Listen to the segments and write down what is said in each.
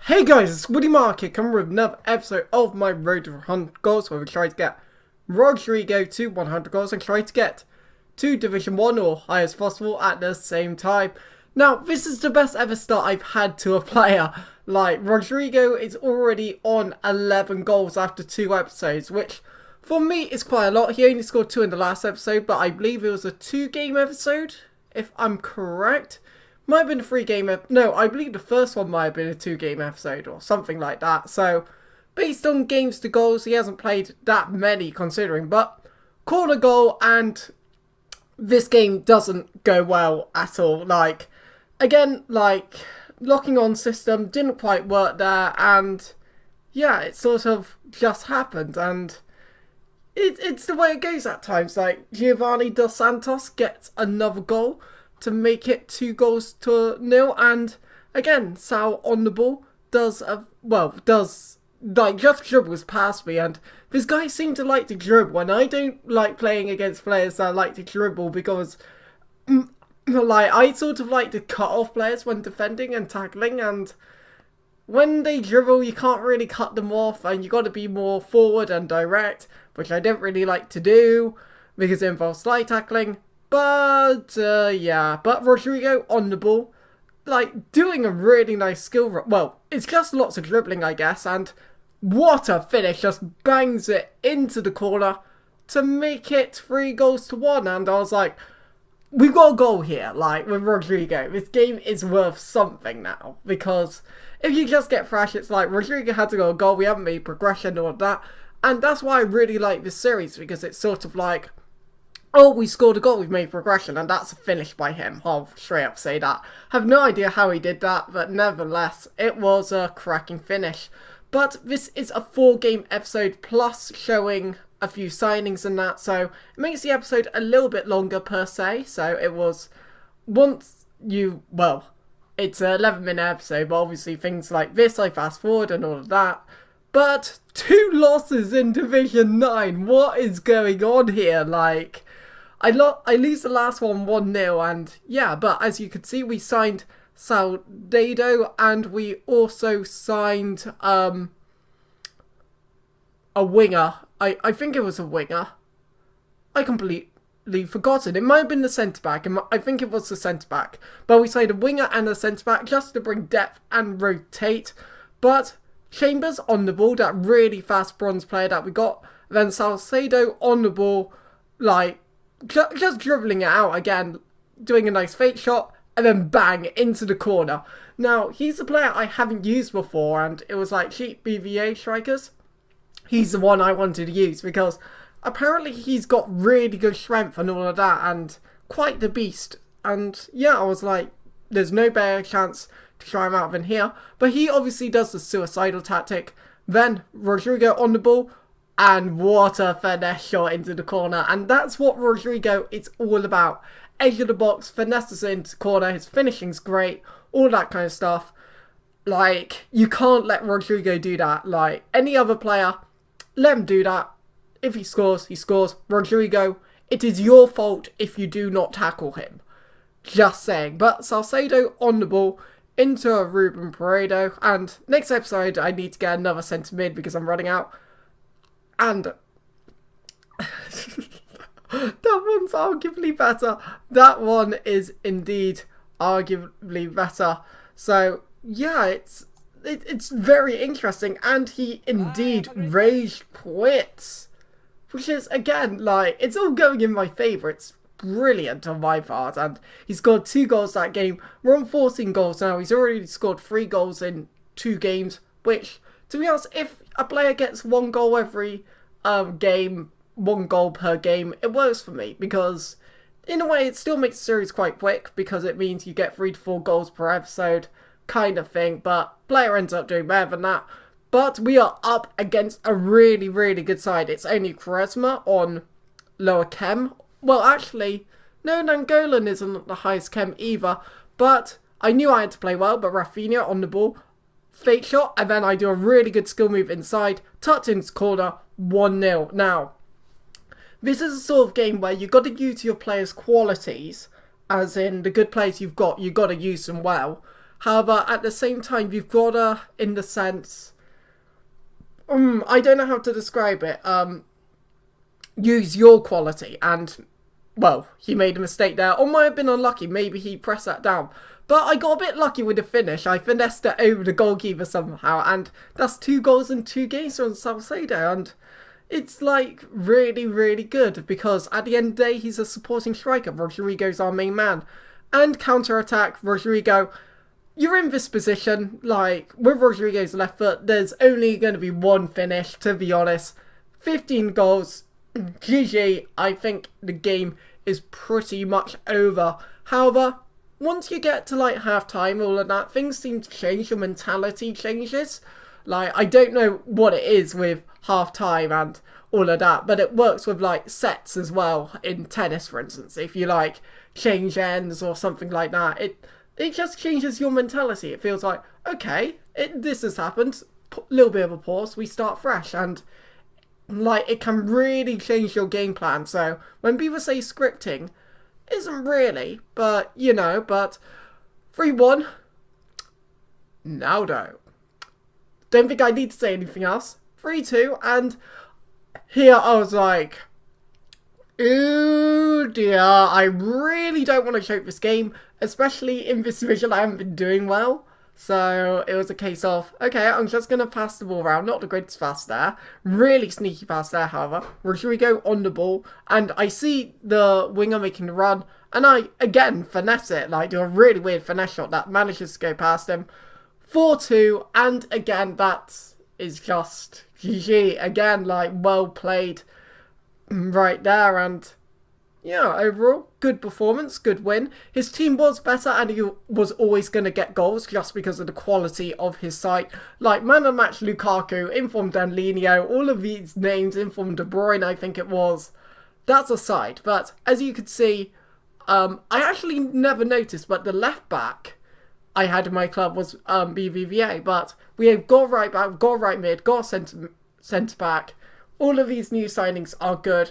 Hey guys, it's Woody Market coming with another episode of my Road to 100 goals where we try to get Rodrigo to 100 goals and try to get to Division 1 or higher as possible at the same time. Now, this is the best ever start I've had to a player. Like, Rodrigo is already on 11 goals after 2 episodes, which for me is quite a lot. He only scored 2 in the last episode, but I believe it was a 2-game episode, if I'm correct. Might have been a 3-game no, I believe the first one might have been a 2-game episode or something like that. So, based on games to goals, he hasn't played that many considering. But, corner goal, and this game doesn't go well at all. Like, again, like, locking on system didn't quite work there. And, yeah, it sort of just happened. And it's the way it goes at times. Like, Giovanni Dos Santos gets another goal to make it 2-0, and again, Sal on the ball does just dribbles past me, and this guy seemed to like to dribble, and I don't like playing against players that like to dribble because like I sort of like to cut off players when defending and tackling, and when they dribble you can't really cut them off and you got to be more forward and direct, which I don't really like to do because it involves slide tackling. But, yeah. But Rodrigo on the ball, like, doing a really nice skill. Well, it's just lots of dribbling, I guess. And what a finish. Just bangs it into the corner to make it 3-1. And I was like, we've got a goal here, like, with Rodrigo. This game is worth something now. Because if you just get thrashed, it's like, Rodrigo had to go a goal. We haven't made progression or that. And that's why I really like this series. Because it's sort of like, oh, we scored a goal, we've made progression, and that's a finish by him. I'll straight up say that. Have no idea how he did that, but nevertheless, it was a cracking finish. But this is a 4-game episode plus showing a few signings and that, so it makes the episode a little bit longer per se. So it was it's an 11-minute episode, but obviously things like this I fast forward and all of that. But 2 losses in Division 9, what is going on here? Like, I lose the last one 1-0, and yeah, but as you can see, we signed Soldado, and we also signed a winger. I think it was a winger. I completely forgotten. It might have been the centre-back. I think it was the centre-back. But we signed a winger and a centre-back just to bring depth and rotate. But Chambers on the ball, that really fast bronze player that we got. Then Salcedo on the ball, like, just dribbling it out again, doing a nice fake shot, and then bang, into the corner. Now, he's a player I haven't used before, and it was like cheap BVA strikers. He's the one I wanted to use, because apparently he's got really good strength and all of that, and quite the beast. And yeah, I was like, there's no better chance to try him out than here. But he obviously does the suicidal tactic. Then, Rodrigo on the ball, and what a finesse shot into the corner. And that's what Rodrigo is all about. Edge of the box, finesses into the corner, his finishing's great, all that kind of stuff. Like, you can't let Rodrigo do that. Like, any other player, let him do that. If he scores, he scores. Rodrigo, it is your fault if you do not tackle him. Just saying. But Salcedo on the ball, into Ruben Paredo. And next episode, I need to get another centre mid because I'm running out. And that one's arguably better. That one is indeed arguably better. So yeah, it's very interesting, and he indeed rage quits, which is again like it's all going in my favour. It's brilliant on my part, and he scored 2 goals that game. We're on 14 goals now. He's already scored 3 goals in 2 games, which, to be honest, if a player gets 1 goal every game, 1 goal per game, it works for me, because in a way it still makes the series quite quick, because it means you get 3 to 4 goals per episode kind of thing, but player ends up doing better than that. But we are up against a really, really good side. It's only Charisma on lower chem. Well, actually, no, Nangolan isn't the highest chem either, but I knew I had to play well. But Rafinha on the ball, fake shot, and then I do a really good skill move inside, touch into corner, 1-0. Now, this is a sort of game where you've got to use your players' qualities, as in the good players you've got to use them well. However, at the same time, you've got to, in the sense, I don't know how to describe it, use your quality. And, well, he made a mistake there, or might have been unlucky. Maybe he pressed that down. But I got a bit lucky with the finish. I finessed it over the goalkeeper somehow, and that's 2 goals in 2 games from Salcedo, and it's like really, really good, because at the end of the day, he's a supporting striker. Rodrigo's our main man. And counter-attack, Rodrigo, you're in this position, like, with Rodrigo's left foot, there's only going to be one finish, to be honest. 15 goals, GG, I think the game is pretty much over. However, once you get to like half time, all of that, things seem to change, your mentality changes. Like, I don't know what it is with half time and all of that, but it works with like sets as well in tennis, for instance. If you like change ends or something like that, it just changes your mentality. It feels like, okay, this has happened, little bit of a pause, we start fresh, and like it can really change your game plan. So when people say scripting, isn't really, but you know, but 3-1 now though. Don't think I need to say anything else. 3-2, and here I was like, ooh dear, I really don't want to choke this game, especially in this division. I haven't been doing well. So it was a case of, okay, I'm just going to pass the ball around. Not the greatest pass there. Really sneaky pass there, however. Rodrigo on the ball. And I see the winger making the run. And I, again, finesse it. Like, do a really weird finesse shot that manages to go past him. 4-2. And again, that is just GG. Again, like, well played right there. And yeah, overall, good performance, good win. His team was better and he was always going to get goals just because of the quality of his side. Like, man of the match Lukaku, informed Danlino, all of these names, informed De Bruyne, I think it was. That's a side. But as you could see, I actually never noticed, but the left back I had in my club was BVVA. But we have got right back, got right mid, got centre back. All of these new signings are good.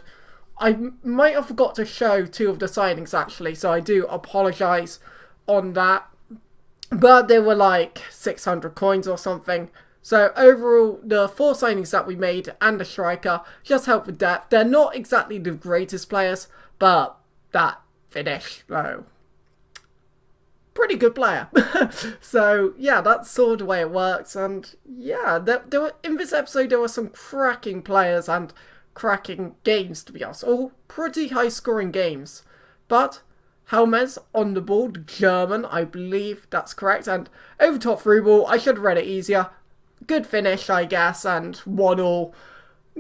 I might have forgot to show 2 of the signings actually, so I do apologise on that. But they were like 600 coins or something. So overall, the 4 signings that we made and the striker just help with depth. They're not exactly the greatest players, but that finish, though, pretty good player. So yeah, that's sort of the way it works. And yeah, there were, in this episode there were some cracking players and cracking games, to be honest. All pretty high scoring games. But Helmes on the ball, the German, I believe that's correct. And over top through ball, I should have read it easier. Good finish, I guess, and 1-1.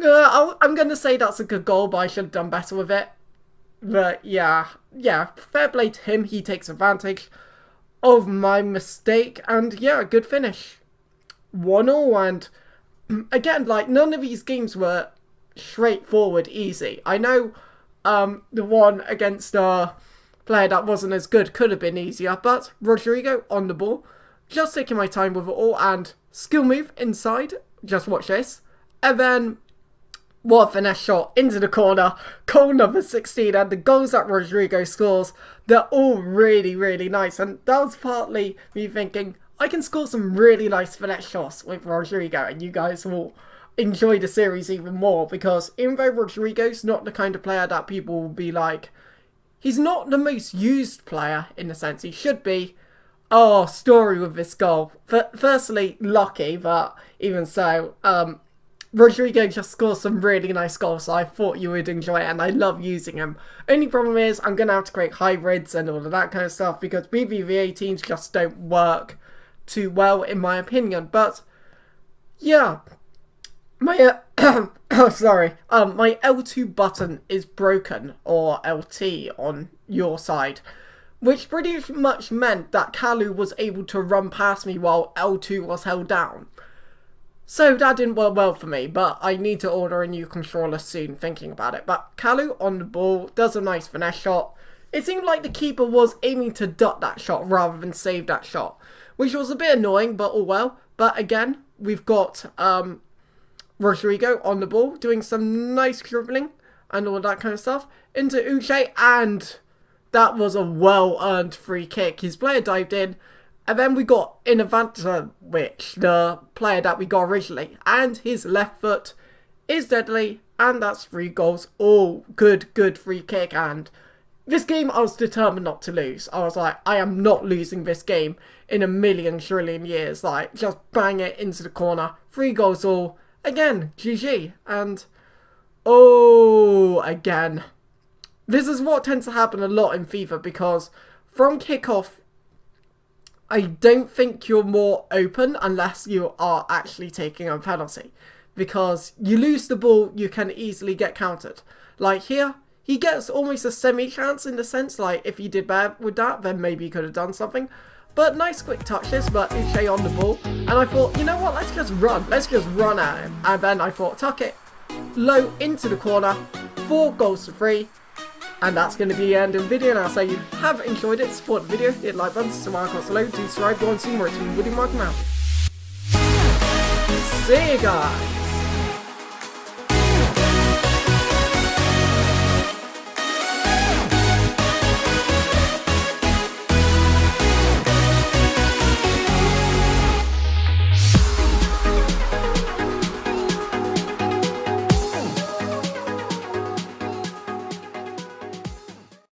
I'm going to say that's a good goal, but I should have done better with it. But yeah, fair play to him. He takes advantage of my mistake. And yeah, good finish. 1-1. And again, like, none of these games were straightforward, easy. I know the one against a player that wasn't as good could have been easier, but Rodrigo on the ball, just taking my time with it all, and skill move inside, just watch this, and then what a finesse shot into the corner, goal number 16, and the goals that Rodrigo scores, they're all really, really nice. And that was partly me thinking, I can score some really nice finesse shots with Rodrigo, and you guys will enjoy the series even more, because even though Rodrigo's not the kind of player that people will be like, he's not the most used player in the sense he should be. Oh, story with this goal. Firstly, lucky, but even so, Rodrigo just scores some really nice goals, so I thought you would enjoy it, and I love using him. Only problem is, I'm going to have to create hybrids and all of that kind of stuff, because BBVA teams just don't work too well, in my opinion. But yeah, my my L2 button is broken, or LT on your side, which pretty much meant that Kalu was able to run past me while L2 was held down. So that didn't work well for me, but I need to order a new controller soon, thinking about it. But Kalu on the ball, does a nice finesse shot. It seemed like the keeper was aiming to duck that shot rather than save that shot, which was a bit annoying, but all well. But again, we've got Rodrigo on the ball, doing some nice dribbling and all that kind of stuff, into Uche, and that was a well-earned free kick. His player dived in, And then we got Ivanovic, the player that we got originally, and his left foot is deadly, and that's 3 goals. All good free kick. And this game I was determined not to lose. I was like, I am not losing this game in a million trillion years. Like, just bang it into the corner. 3 goals all. Again, GG. And, again. This is what tends to happen a lot in FIFA, because from kickoff, I don't think you're more open unless you are actually taking a penalty. Because you lose the ball, you can easily get countered. Like here, he gets almost a semi-chance in the sense, like, if he did bad with that, then maybe he could have done something. But nice quick touches, but Uche on the ball. And I thought, you know what, let's just run. Let's just run at him. And then I thought, tuck it low into the corner. 4 goals to 3. And that's going to be the end of the video. Now, so you have enjoyed it, support the video, hit like button, subscribe across below, do subscribe, go and see more. It's been Woody Mark now. See you guys.